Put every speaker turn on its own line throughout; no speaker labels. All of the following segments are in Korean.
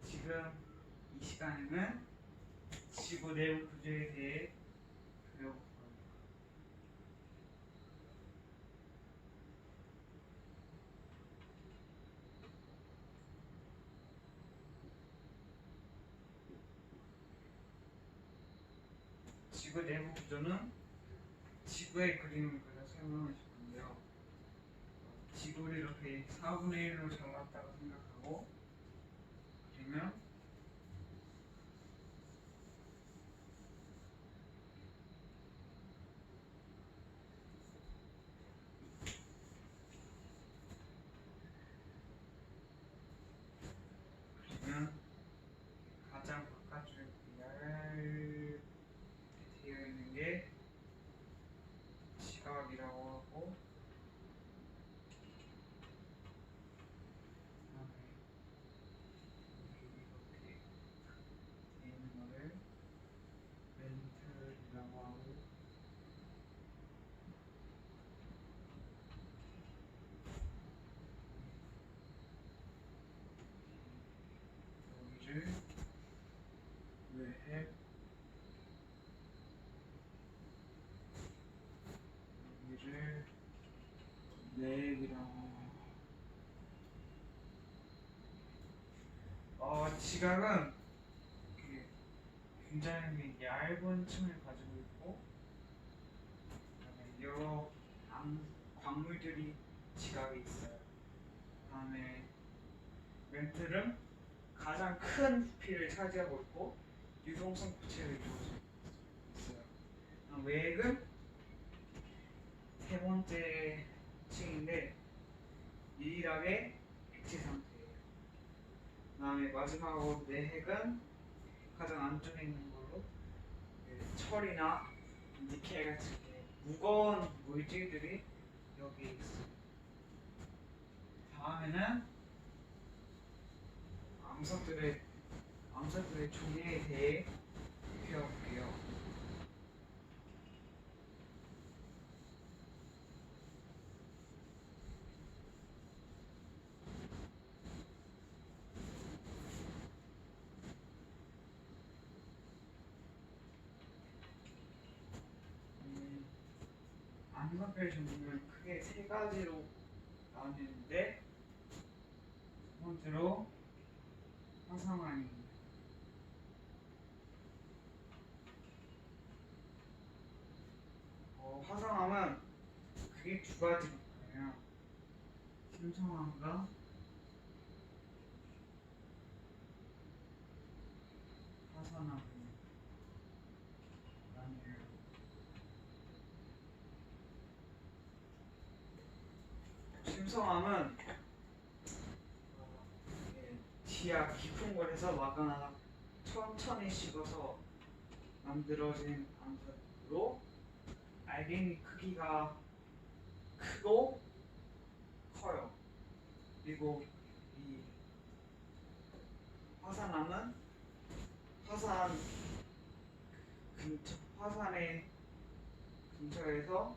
지금 이 시간에는 지구 내부 구조에 대해 배워볼 겁니다. 지구 내부 구조는 지구의 그림을 그려 설명해 줄 건데요. 지구를 이렇게 4분의 1로 잘랐다고 생각하고 그러면 가장 바깥쪽에 얇게 되어 있는 게 지각이라고 하고, 그다음에 이렇게 되어 있는 거를 멘틀이라고 하고, 여기를 외핵, 여기를 내핵이라고 합니다. 지각은 이렇게 굉장히 얇은 층을 가지고 있고, 그다음에 여러 광물들이 지각에 있어요. 그다음에 멘틀은 가장 큰 부피를 차지하고 있고 유동성 부채를 이루어지고 있어요. 외핵은 세 번째 층인데 유일하게 액체 상태예요. 그다음에 마지막으로 내핵은 가장 안쪽에 있는 걸로 철이나 니켈 같은 게 무거운 물질들이 여기에 있어요. 다음에는 암석들의 종류에 대해 배워볼게요. 암석별 종류는 크게 세 가지로 나뉘는데, 첫 번째로 화성암입니다. 화성암은 크게 두 가지로 나뉘어요. 심성암과 화산암으로 나뉘어요. 심성암은 지하 깊은 곳에서 마그마가 천천히 식어서 만들어진 암석으로 알갱이 크기가 크고 커요. 그리고 이 화산암은 화산의 근처에서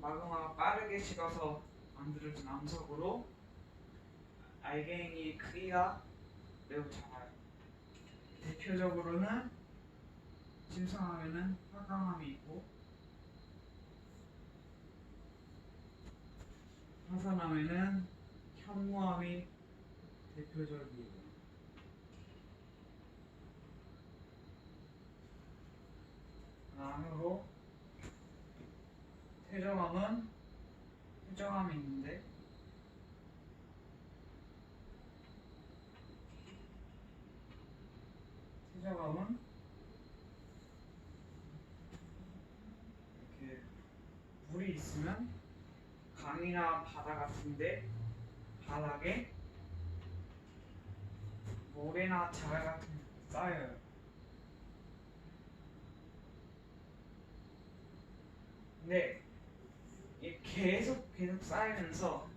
마그마가 빠르게 식어서 만들어진 암석으로 알갱이 크기가 매우 작아요. 대표적으로는 심성암에는 화강암이 있고, 화산암에는 현무암이 대표적이에요. 다음으로 퇴정암이 있는데, 퇴정암은 이렇게 물이 있으면 강이나 바다 같은데 바닥에 모래나 자갈 같은 게 쌓여요. 근데 이게 계속 쌓이면서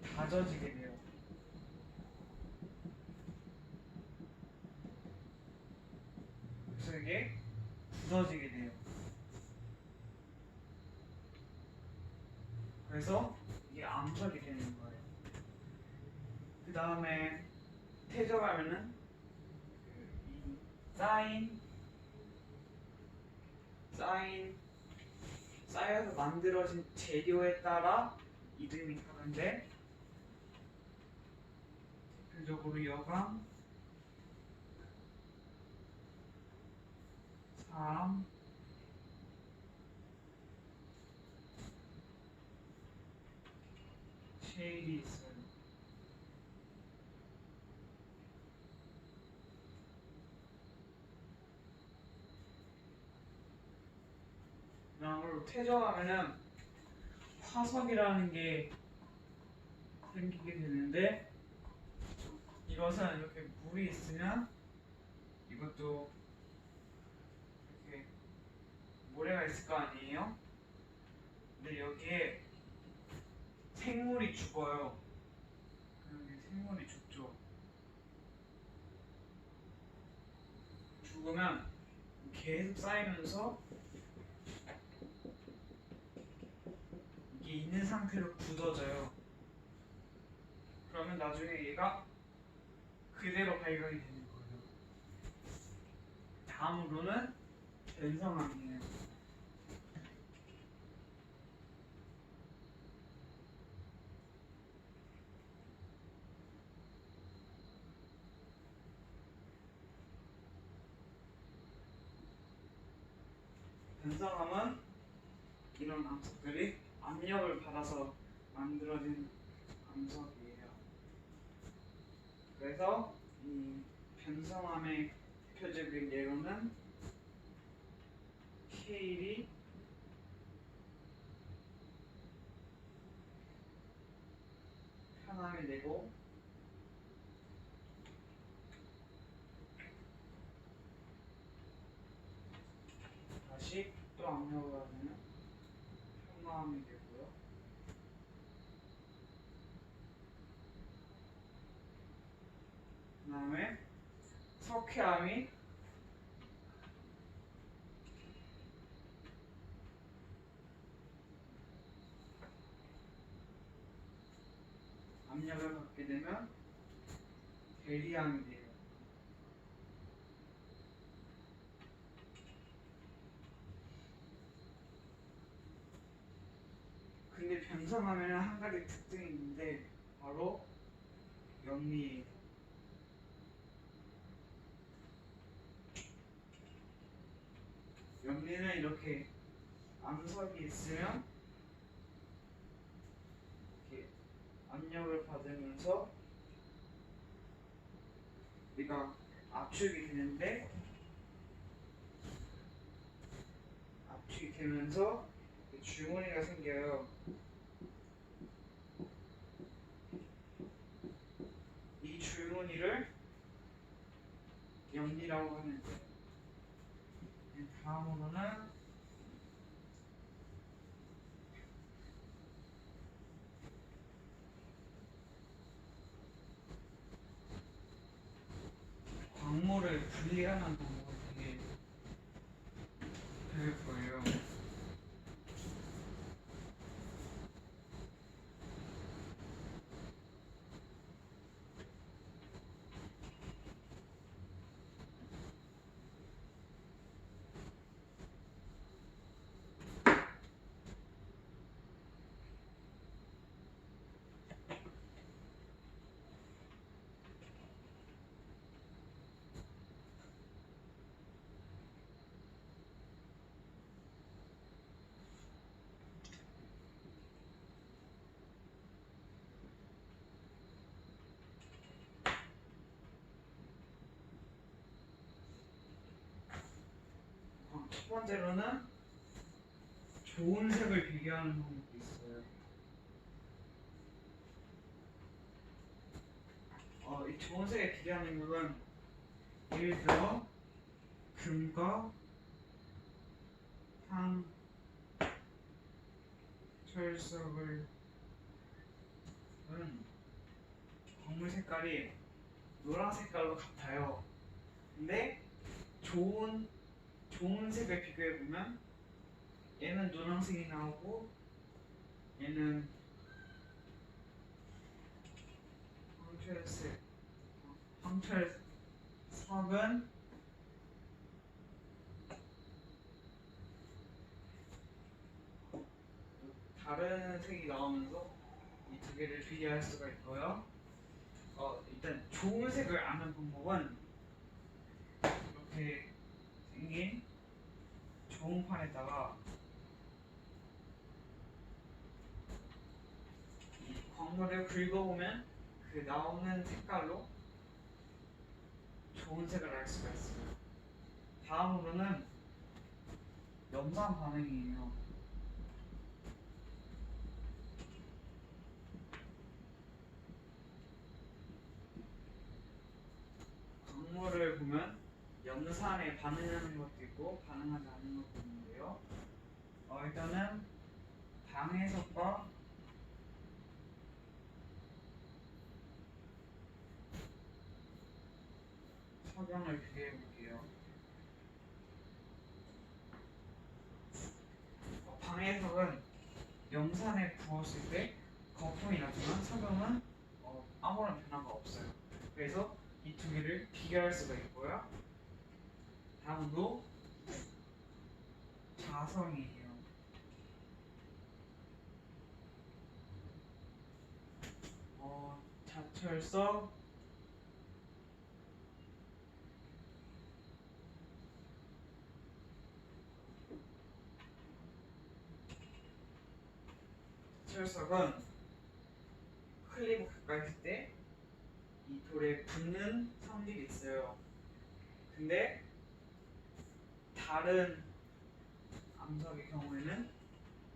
다져지게 돼요. 그래서 이게 굳어지게 돼요. 그래서 이게 암석이 되는 거예요. 그 다음에 퇴적하면은 이 쌓여서 만들어진 재료에 따라 이름이 다른데, 대표적으로 여강, 삼, 쉐일이 있어요. 다음으로 퇴적하면은 화석이라는 게 생기게 되는데, 이것은 이렇게 물이 있으면 이것도 이렇게 모래가 있을 거 아니에요? 근데 여기에 생물이 죽어요. 여기 생물이 죽죠. 죽으면 계속 쌓이면서 이게 있는 상태로 굳어져요. 그러면 나중에 얘가 그대로 발견이 되는 거예요. 다음으로는 변성암이에요. 변성암은 이런 암석들이 압력을 받아서 만들어진 암석이에요. 그래서 이 변성암의 대표적인 예로는 케일이 편암이 되고, 다시 또 압력을 받으면 편암이 되고요. 그 다음에 석회암이 압력을 받게 되면 베리암이 돼요. 근데 변성하면 한 가지 특징이 있는데, 바로 영리예요. 영리는 이렇게 암석이 있으면 이렇게 압력을 받으면서 얘가 압축이 되는데, 압축이 되면서 줄무늬가 생겨요. 이 줄무늬를 영리라고 하는데, 다음으로는 광물을 분리하는 방법을 되게 배울 거예요. 첫 번째로는 좋은 색을 비교하는 방법이 있어요. 이 좋은 색을 비교하는 방법은, 예를 들어 금과 황, 철석을 광물 색깔이 노란 색깔로 같아요. 근데 좋은 색을 비교해 보면 얘는 노란색이 나오고 얘는 황철석은 다른 색이 나오면서 이 두 개를 비교할 수가 있고요. 일단 좋은 색을 아는 방법은 이렇게 생긴 좋은 판에다가 이 광물을 긁어보면 그 나오는 색깔로 좋은 색을 알 수가 있어요. 다음으로는 염산 반응이에요. 광물을 보면 염산에 반응하는 것도 있고 반응하지 않는 것도 있는데요. 일단은 방해석과 석영을 비교해 볼게요. 방해석은 염산에 부었을 때 거품이 나지만 석영은 아무런 변화가 없어요. 그래서 이 두 개를 비교할 수가 있고요. 다음으로 자성이에요. 자철석, 자철석은 클리브 가까이 있을 때 이 돌에 붙는 성질이 있어요. 근데 다른 암석의 경우에는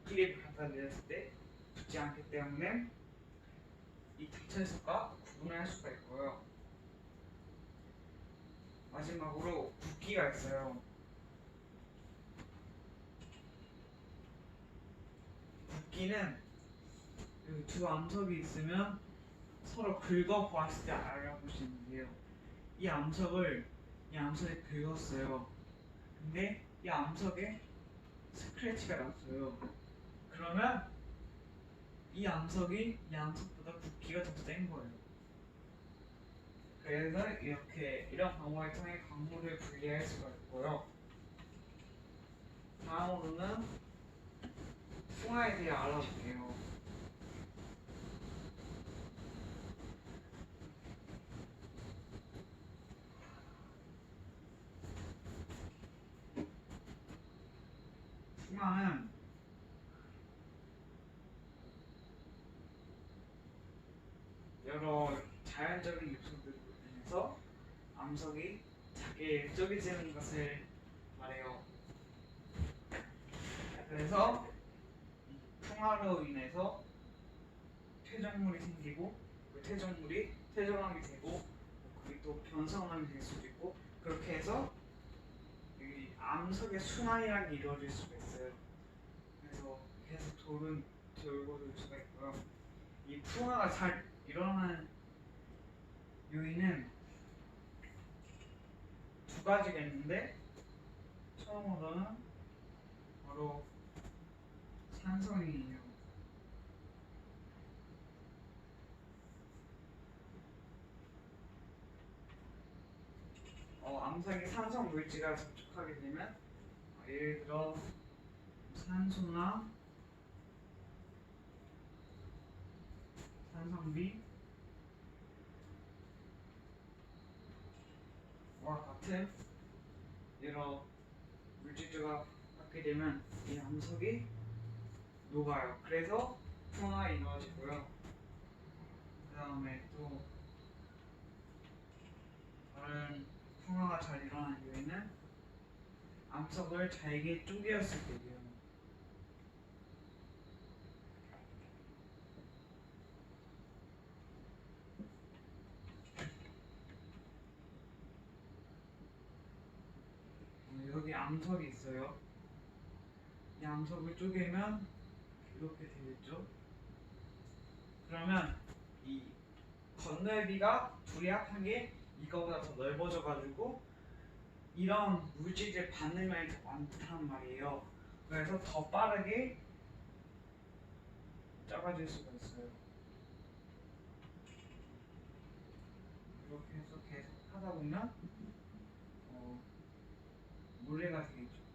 클리브 갖다 내렸을 때 붙지 않기 때문에 이 자철석과 구분을 할 수가 있고요. 마지막으로 붓기가 있어요. 붓기는 이 두 암석이 있으면 서로 긁어 보았을 때 알아볼 수 있는데요. 이 암석에 긁었어요. 근데 이 암석에 스크래치가 났어요. 그러면 이 암석이 이 암석보다 붓기가 더 센 거예요. 그래서 이런 방법을 통해 광물을 분리할 수가 있고요. 다음으로는 풍화에 대해 알아볼게요. 풍화는 여러 자연적인 요소들로 인해서 암석이 작게 쪼개지는 것을 말해요. 그래서 이 풍화로 인해서 퇴적물이 생기고 그 퇴적물이 퇴적암이 되고 그게 또 변성암이 될 수도 있고 그렇게 해서 이 암석의 순환이라는 게 이루어질 수가 있어요. 그래서 계속 돌은 돌고 돌 수가 있고요. 이 풍화가 잘 일어나는 요인은 두 가지가 있는데 처음으로는 바로 산성이에요. 암석이 산성 물질과 접촉하게 되면 예를 들어 산소나 산성비와 같은 여러 물질들과 닿게 되면 이 암석이 녹아요. 그래서 풍화가 이루어지고요. 그 다음에 또 다른 풍화가 잘 일어나는 요인은 암석을 잘게 쪼개었을 때예요. 여기 암석이 있어요. 이 암석을 쪼개면 이렇게 되겠죠. 그러면 이 건널비가 둘이 합한 게 이거보다 더 넓어져 가지고 이런 물질들 받는 더 많단 말이에요. 그래서 더 빠르게 작아질 수가 있어요. 하다 보면 몰래가 되겠죠.